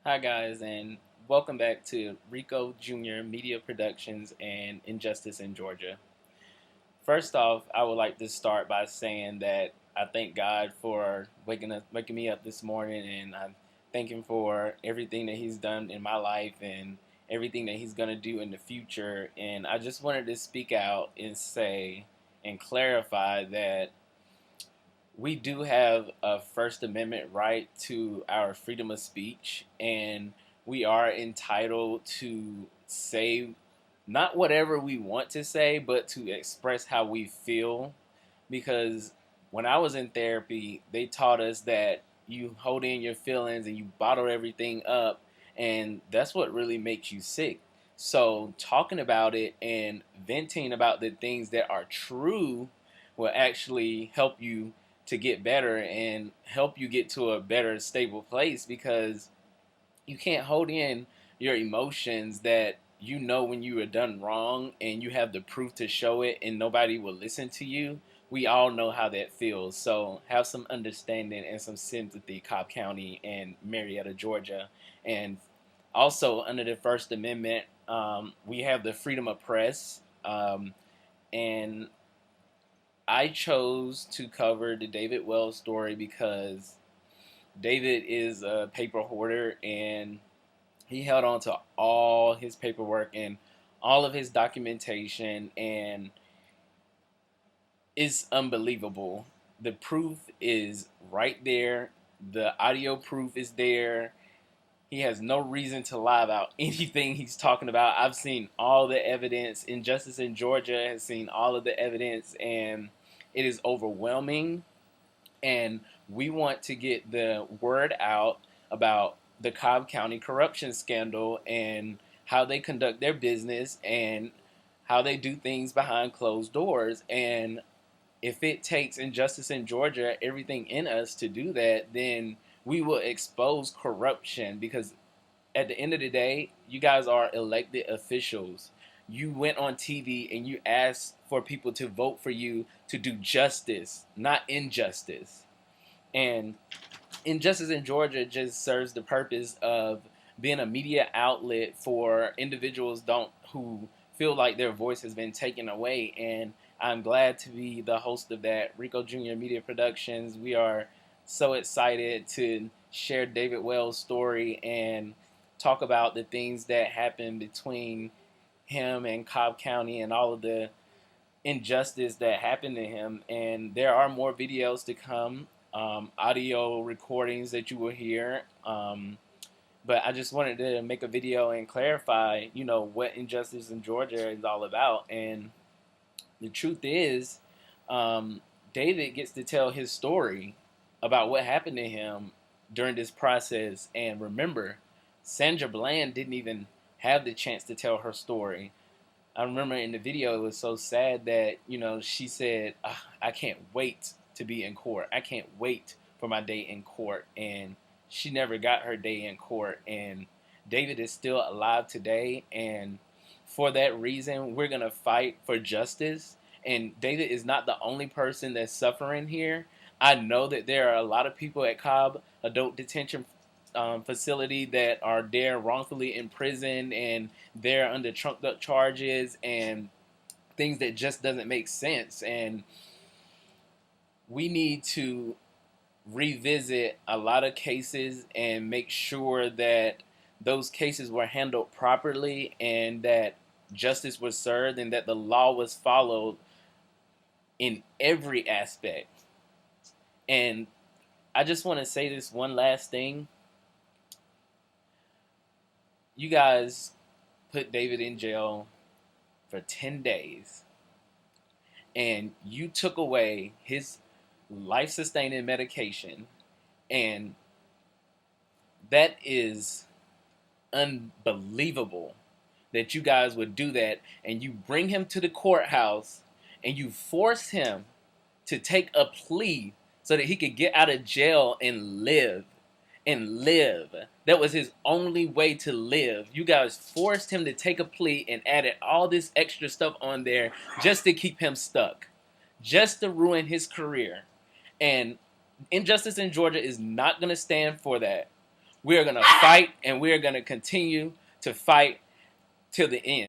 Hi, guys, and welcome back to Rico Junior Media Productions and Injustice in Georgia. First off, I would like to start by saying that I thank God for waking me up this morning, and I thank Him for everything that He's done in my life and everything that He's going to do in the future. And I just wanted to speak out and say and clarify that we do have a First Amendment right to our freedom of speech, and we are entitled to say not whatever we want to say, but to express how we feel. Because when I was in therapy, they taught us that you hold in your feelings and you bottle everything up, and that's what really makes you sick. So, talking about it and venting about the things that are true will actually help you to get better and help you get to a better, stable place, because you can't hold in your emotions that you know when you were done wrong and you have the proof to show it and nobody will listen to you. We all know how that feels. So have some understanding and some sympathy, Cobb County and Marietta, Georgia. And also, under the First Amendment, we have the freedom of press. And I chose to cover the David Wells story because David is a paper hoarder, and he held on to all his paperwork and all of his documentation, and it's unbelievable. The proof is right there. The audio proof is there. He has no reason to lie about anything he's talking about. I've seen all the evidence. Injustice in Georgia has seen all of the evidence, and it is overwhelming. And we want to get the word out about the Cobb County corruption scandal and how they conduct their business and how they do things behind closed doors. And if it takes Injustice in Georgia, everything in us to do that, then we will expose corruption, because at the end of the day, you guys are elected officials. You went on TV and you asked for people to vote for you to do justice, not injustice. And Injustice in Georgia just serves the purpose of being a media outlet for individuals don't who feel like their voice has been taken away. And I'm glad to be the host of that. Rico Junior Media Productions. We are so excited to share David Wells' story and talk about the things that happened between him and Cobb County and all of the injustice that happened to him. And there are more videos to come, audio recordings that you will hear. But I just wanted to make a video and clarify, what Injustice in Georgia is all about. And the truth is, David gets to tell his story about what happened to him during this process. And remember, Sandra Bland didn't even have the chance to tell her story. I remember in the video, it was so sad that, she said, I can't wait to be in court. I can't wait for my day in court. And she never got her day in court. And David is still alive today. And for that reason, we're going to fight for justice. And David is not the only person that's suffering here. I know that there are a lot of people at Cobb Adult Detention Facility that are there wrongfully imprisoned, and they're under trumped up charges and things that just doesn't make sense. And we need to revisit a lot of cases and make sure that those cases were handled properly and that justice was served and that the law was followed in every aspect. And I just want to say this one last thing. You guys put David in jail for 10 days and you took away his life sustaining medication, and that is unbelievable that you guys would do that. And you bring him to the courthouse and you force him to take a plea so that he could get out of jail and live. And live. That was his only way to live. You guys forced him to take a plea and added all this extra stuff on there just to keep him stuck, just to ruin his career. And Injustice in Georgia is not going to stand for that. We are going to fight, and we are going to continue to fight till the end.